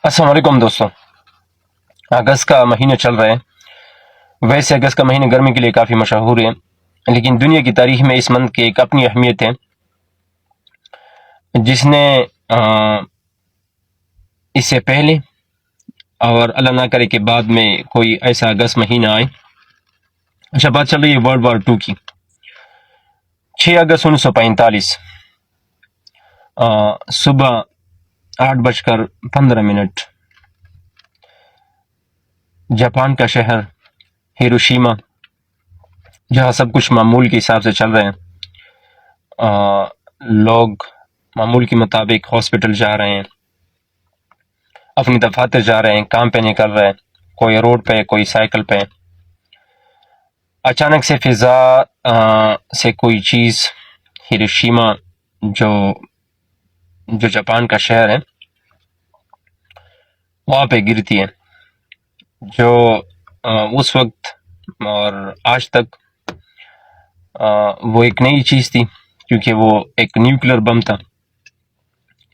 السلام علیکم دوستوں. اگست کا مہینہ چل رہا ہے. ویسے اگست کا مہینہ گرمی کے لیے کافی مشہور ہے، لیکن دنیا کی تاریخ میں اس منتھ کی ایک اپنی اہمیت ہے جس نے اس سے پہلے اور اللہ نہ کرے کہ بعد میں کوئی ایسا اگست مہینہ آئے. اچھا، بات چل رہی ہے ورلڈ وار 2 کی. 6 اگست 1945 صبح 8:15 جاپان کا شہر ہیروشیما، جہاں سب کچھ معمول کے حساب سے چل رہے ہیں. لوگ معمول کے مطابق ہاسپٹل جا رہے ہیں، اپنی دفاتر جا رہے ہیں، کام پہ نکل رہے ہیں، کوئی روڈ پہ، کوئی سائیکل پہ. اچانک سے فضا سے کوئی چیز ہیروشیما جو جاپان کا شہر ہے وہاں پہ گرتی ہے، جو اس وقت اور آج تک وہ ایک نئی چیز تھی، کیونکہ وہ ایک نیوکلیر بم تھا.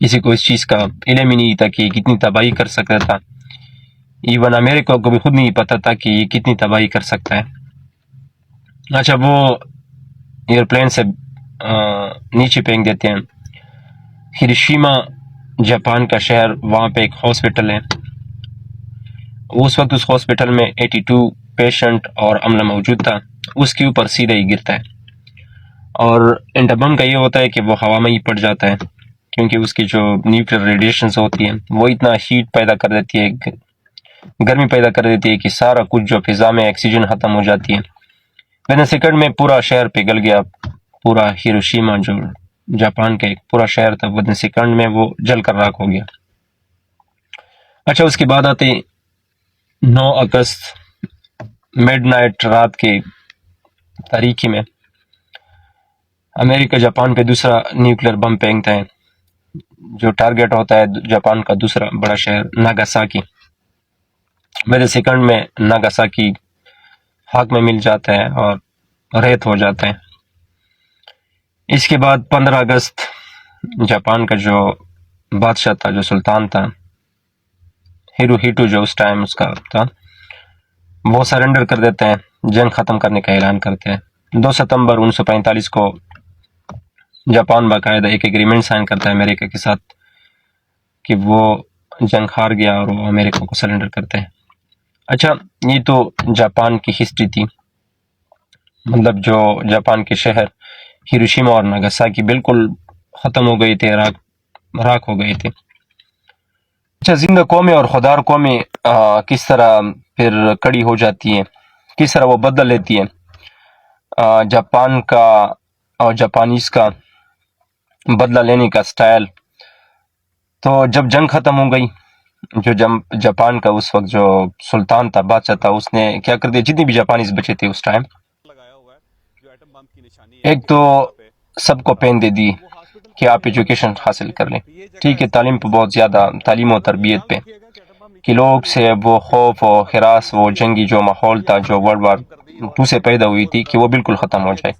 کسی کو اس چیز کا علم ہی نہیں تھا کہ یہ کتنی تباہی کر سکتا تھا. ایون امریکہ کو بھی خود نہیں پتا تھا کہ یہ کتنی تباہی کر سکتا ہے. اچھا، وہ ایئرپلین سے نیچے پھینک دیتے ہیں. ہیروشیما جاپان کا شہر، وہاں پہ ایک ہاسپٹل ہے. اس وقت اس ہاسپٹل میں 82 پیشنٹ اور عملہ موجود تھا. اس کے اوپر سیدھا ہی گرتا ہے، اور انٹربم کا یہ ہوتا ہے کہ وہ ہوا میں ہی پڑ جاتا ہے، کیونکہ اس کی جو نیوکلیر ریڈیشنز ہوتی ہیں وہ اتنا ہیٹ پیدا کر دیتی ہے، گرمی پیدا کر دیتی ہے کہ سارا کچھ جو فضا میں آکسیجن ختم ہو جاتی ہے. ون سیکنڈ میں پورا شہر پگھل گیا. پورا ہیروشیما جو جاپان کا ایک پورا شہر تھا، ون سیکنڈ میں وہ جل کر راکھ ہو گیا. اچھا، اس کے بعد آتے 9 اگست مڈ نائٹ، رات کے تاریکی میں امریکہ جاپان پہ دوسرا نیوکلیر بم پھینکتا ہے، جو ٹارگیٹ ہوتا ہے جاپان کا دوسرا بڑا شہر ناگاساکی. میرے سیکنڈ میں ناگاساکی خاک میں مل جاتا ہے اور ریت ہو جاتا ہے. اس کے بعد 15 اگست جاپان کا جو بادشاہ تھا، جو سلطان تھا، ہیروہیٹو جو اس ٹائم اس کا تھا، وہ سرنڈر کر دیتے ہیں، جنگ ختم کرنے کا اعلان کرتے ہیں. 2 ستمبر 1945 کو جاپان باقاعدہ ایک ایگریمنٹ سائن کرتا ہے امریکہ کے ساتھ کہ وہ جنگ ہار گیا اور وہ امریکہ کو سرنڈر کرتے ہیں. اچھا، یہ تو جاپان کی ہسٹری تھی، مطلب جو جاپان کے شہر ہیروشیما اور ناگاساکی بالکل ختم ہو گئے تھے، راکھ ہو گئے تھے. اچھا، زندہ قومیں اور خودار قومیں کس طرح پھر کڑی ہو جاتی ہیں، کس طرح وہ بدل لیتی ہیں. جاپان کا اور جاپانیز کا بدلہ لینے کا سٹائل. تو جب جنگ ختم ہو گئی، جو جاپان کا اس وقت جو سلطان تھا، بادشاہ تھا، اس نے کیا کر دیا، جتنی بھی جاپانیز بچے تھے اس ٹائم، ایک تو سب کو پین دے دی کہ آپ ایجوکیشن حاصل کر لیں. ٹھیک ہے، تعلیم پہ بہت زیادہ، تعلیم و تربیت پہ، کہ لوگ سے وہ خوف و ہراس، وہ جنگی جو ماحول تھا جو ورلڈ وار 2 سے پیدا ہوئی تھی، کہ وہ بالکل ختم ہو جائے.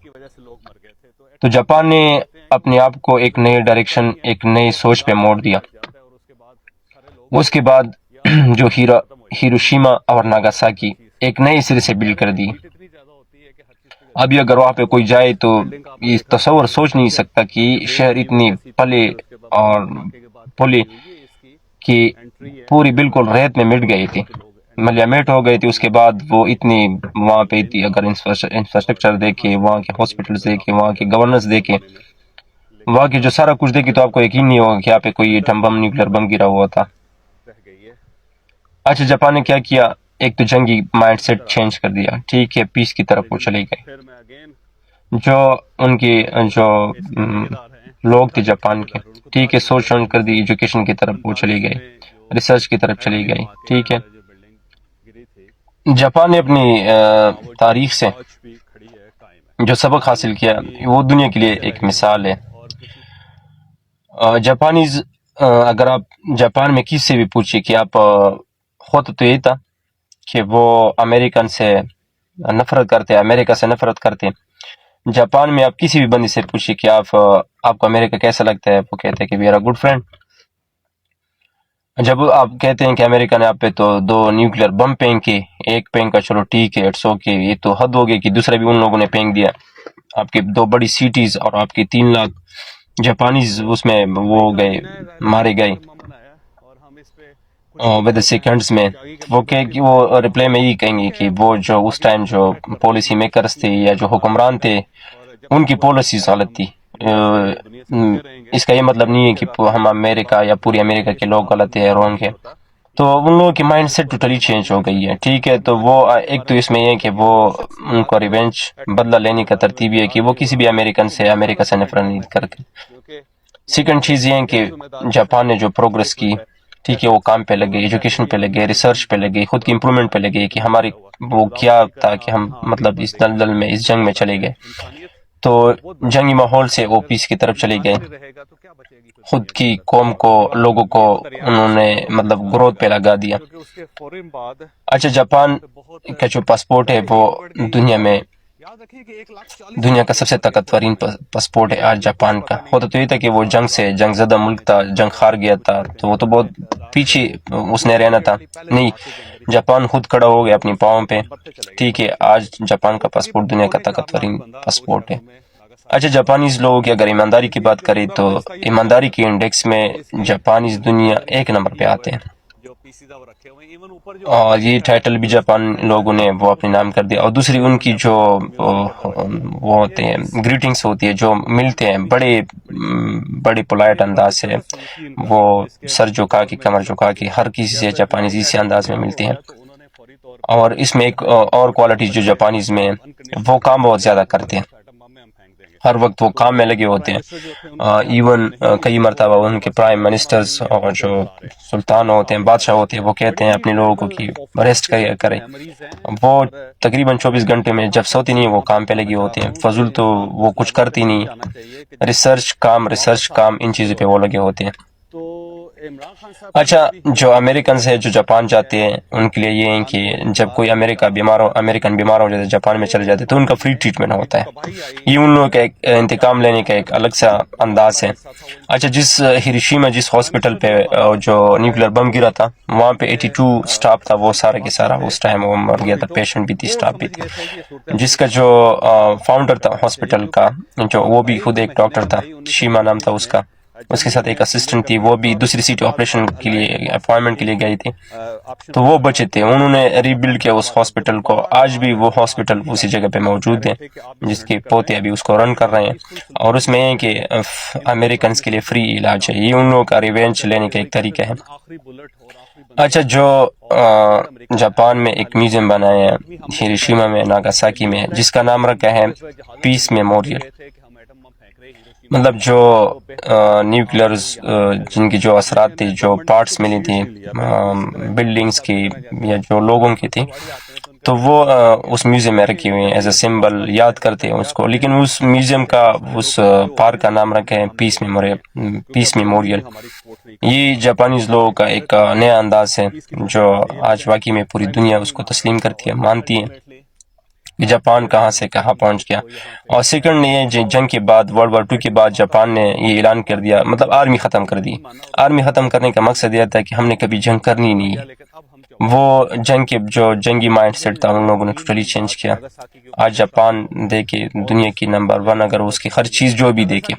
تو جاپان نے اپنے آپ کو ایک نئے ڈائریکشن، ایک نئی سوچ پہ موڑ دیا. اس کے بعد جو ہیروشیما اور ناگاساکی ایک نئے سرے سے بلڈ کر دی. ابھی اگر وہاں پہ کوئی جائے تو یہ تصور سوچ نہیں سکتا کہ شہر اتنی پلے اور پلے کہ پوری بالکل ریت میں مٹ گئی تھی، ملیامیٹ ہو گئی تھی. اس کے بعد وہ اتنی وہاں پہ تھی، اگر انفراسٹرکچر دیکھے، وہاں کے ہاسپٹلز دیکھے، وہاں کے گورننس دیکھے، وہاں کے جو سارا کچھ دیکھے، تو آپ کو یقین نہیں ہوگا کہ یہاں پہ کوئی ایٹم بم، نیوکلیر بم گرا ہوا تھا. اچھا، جاپان نے کیا کیا، ایک تو جنگی مائنڈ سیٹ چینج کر دیا. ٹھیک ہے، پیس کی طرف وہ چلے گئے. جو ان کی جو لوگ تھے جاپان کے، ٹھیک ہے، سوچ چینج کر دی، ایجوکیشن کی طرف وہ چلے گئے، ریسرچ کی طرف چلی گئی. ٹھیک ہے، جاپان نے اپنی تاریخ سے جو سبق حاصل کیا وہ دنیا کے لیے ایک مثال ہے. جاپانیز، اگر آپ جاپان میں کسی سے بھی پوچھیں کہ آپ ہوتا تو یہ تھا کہ وہ امریکن سے نفرت کرتے، امریکہ سے نفرت کرتے. جاپان میں آپ کسی بھی بندے سے پوچھیں کہ آپ کو امریکہ کیسا لگتا ہے، وہ کہتے ہیں کہ میرا گڈ فرینڈ. جب آپ کہتے ہیں کہ امریکہ نے آپ پہ تو 2 نیوکلیئر بم پھینکے، ایک پھینکا چلو ٹھیک ہے اٹس اوکے، یہ تو حد ہو گئی کہ دوسرا بھی ان لوگوں نے پھینک دیا، آپ کی 2 بڑی سٹیز اور آپ کے 3 لاکھ جاپانیز اس میں وہ گئے، مارے گئے ود سیکنڈز میں. وہ کہ وہ ریپلائی میں یہی کہیں گے کہ وہ جو اس ٹائم جو پالیسی میکرز تھے یا جو حکمران تھے ان کی پالیسیز غلط تھی. اس کا یہ مطلب نہیں ہے کہ ہم امریکہ یا پوری امریکہ کے لوگ غلط ہیں رونگ ہیں، تو ان لوگوں کی مائنڈ سیٹ ٹوٹلی چینج ہو گئی ہے. ٹھیک ہے، تو وہ ایک تو اس میں یہ کہ وہ ان کو ریونج بدلہ لینے کا ترتیب یہ ہے کہ وہ کسی بھی امریکن سے امریکہ سے نفرت نہیں کرتے. سیکنڈ چیز یہ ہے کہ جاپان نے جو پروگرس کی، ٹھیک ہے، وہ کام پہ لگے، ایجوکیشن پہ لگے، ریسرچ پہ لگے، خود کی امپرومنٹ پہ لگے کہ ہماری وہ کیا تھا کہ ہم مطلب اس دلدل میں اس جنگ میں چلے گئے، تو جنگی ماحول سے وہ پیس کی طرف چلے گئے. خود کی قوم کو لوگوں کو انہوں نے مطلب گروتھ پہ لگا دیا. اچھا، جاپان کا جو پاسپورٹ ہے وہ دنیا کا سب سے طاقتورین پاسپورٹ ہے آج جاپان کا. ہوتا تو یہ تھا کہ وہ جنگ زدہ ملک تھا، جنگ ہار گیا تھا، تو وہ تو بہت پیچھے اس نے رہنا تھا. نہیں، جاپان خود کھڑا ہو گیا اپنی پاؤں پہ. ٹھیک ہے، آج جاپان کا پاسپورٹ دنیا کا طاقتورین پاسپورٹ ہے. اچھا، جاپانیز لوگوں کی اگر ایمانداری کی بات کریں تو ایمانداری کے انڈیکس میں جاپانیز دنیا 1 نمبر پہ آتے ہیں، اور یہ ٹائٹل بھی جاپان لوگوں نے وہ اپنے نام کر دیا. اور دوسری ان کی جو وہ ہوتے ہیں گریٹنگس ہوتی ہے جو ملتے ہیں بڑے پولائٹ انداز سے، وہ سر جھکا کے کمر جھکا کے ہر کسی سے جاپانیز اسی انداز میں ملتے ہیں. اور اس میں ایک اور کوالٹی جو جاپانیز میں وہ کام بہت زیادہ کرتے ہیں، ہر وقت وہ کام میں لگے ہوتے ہیں. ایون کئی مرتبہ ان کے پرائم منسٹرز اور جو سلطان ہوتے ہیں، بادشاہ ہوتے ہیں، وہ کہتے ہیں اپنے لوگوں کو کہ ریسٹ کریں. وہ تقریباً 24 گھنٹے میں جب سوتی نہیں وہ کام پہ لگے ہوتے ہیں، فضول تو وہ کچھ کرتی نہیں. ریسرچ کام ان چیزوں پہ وہ لگے ہوتے ہیں. اچھا، جو امریکنز ہیں جو جاپان جاتے ہیں ان کے لیے یہ ہے کہ جب کوئی امریکن بیمار ہو جاتا ہے جاپان میں چلے جاتے ہیں تو ان کا فری ٹریٹمنٹ ہوتا ہے. یہ ان لوگوں کا ایک انتقام لینے کا ایک الگ سا انداز ہے. اچھا، جس ہیروشیما جس ہاسپٹل پہ جو نیوکلیئر بم گرا تھا وہاں پہ 82 سٹاف تھا، وہ سارا کے سارا اس ٹائم وہ مر گیا تھا، پیشنٹ بھی تھی، سٹاف بھی تھی. جس کا جو فاؤنڈر تھا ہاسپٹل کا، جو وہ بھی خود ایک ڈاکٹر تھا، شیما نام تھا اس کے ساتھ ایک اسسٹنٹ تھی، وہ بھی دوسری سٹی آپریشن کے لیے اپوائنٹمنٹ کے لیے گئی تھی، تو وہ بچے تھے. انہوں نے ریبلڈ کیا اس ہاسپٹل کو. آج بھی وہ ہاسپٹل اسی جگہ پہ موجود ہے، جس کے پوتے ابھی اس کو رن کر رہے ہیں. اور اس میں ہے کہ امریکنز کے لیے فری علاج ہے. یہ ان لوگوں کا ریونج لینے کا ایک طریقہ ہے. اچھا، جو جاپان میں ایک میوزیم بنایا ہے ہیروشیما میں، ناگاساکی میں، جس کا نام رکھا ہے پیس میموریل. مطلب جو نیوکلیئرز جن کی جو اثرات تھے، جو پارٹس ملی تھی بلڈنگز کی یا جو لوگوں کی تھی، تو وہ اس میوزیم میں رکھی ہوئی ہیں ایز اے سمبل، یاد کرتے ہیں اس کو. لیکن اس میوزیم کا اس پارک کا نام رکھا ہے پیس میموریل. یہ جاپانیز لوگوں کا ایک نیا انداز ہے جو آج واقعی میں پوری دنیا اس کو تسلیم کرتی ہے، مانتی ہے کہ جاپان کہاں سے کہاں پہنچ گیا. اور سیکنڈ یہ جنگ کے بعد، ورلڈ وار 2 کے بعد جاپان نے یہ اعلان کر دیا، مطلب آرمی ختم کر دی. آرمی ختم کرنے کا مقصد یہ تھا کہ ہم نے کبھی جنگ کرنی نہیں ہے. وہ جنگ کے جو جنگی مائنڈ سیٹ تھا ان لوگوں نے ٹوٹلی چینج کیا. آج جاپان دیکھے دنیا کی نمبر 1، اگر اس کی ہر چیز جو بھی دیکھے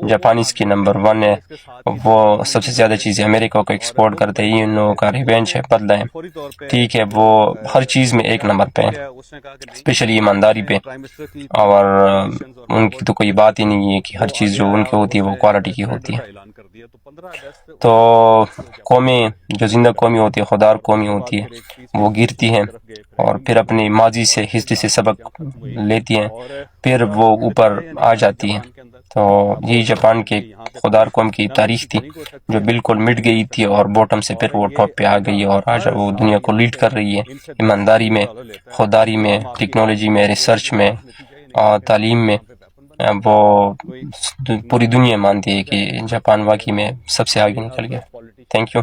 جاپانیز کی نمبر 1 ہے. وہ سب سے زیادہ چیزیں امریکہ کو ایکسپورٹ کرتے ہیں. یہ ان لوگوں کا ریونج ہے، بدلہ ہے. ٹھیک ہے، وہ ہر چیز میں 1 نمبر پہ ہے، اسپیشلی ایمانداری پہ. اور ان کی تو کوئی بات ہی نہیں ہے کہ ہر چیز جو ان کی ہوتی ہے وہ کوالٹی کی ہوتی ہے. تو قومیں جو زندہ قومی ہوتی ہے، خوددار قومی ہوتی ہے، وہ گرتی ہیں اور پھر اپنی ماضی سے ہسٹری سے سبق لیتی ہیں، پھر وہ اوپر آ جاتی ہیں. تو یہی جاپان کے خوددار قوم کی تاریخ تھی جو بالکل مٹ گئی تھی اور باٹم سے پھر وہ ٹاپ پہ آ گئی، اور آج وہ دنیا کو لیڈ کر رہی ہے ایمانداری میں، خودداری میں، ٹیکنالوجی میں، ریسرچ میں اور تعلیم میں. وہ پوری دنیا مانتی ہے کہ جاپان واقعی میں سب سے آگے نکل گیا. Thank you.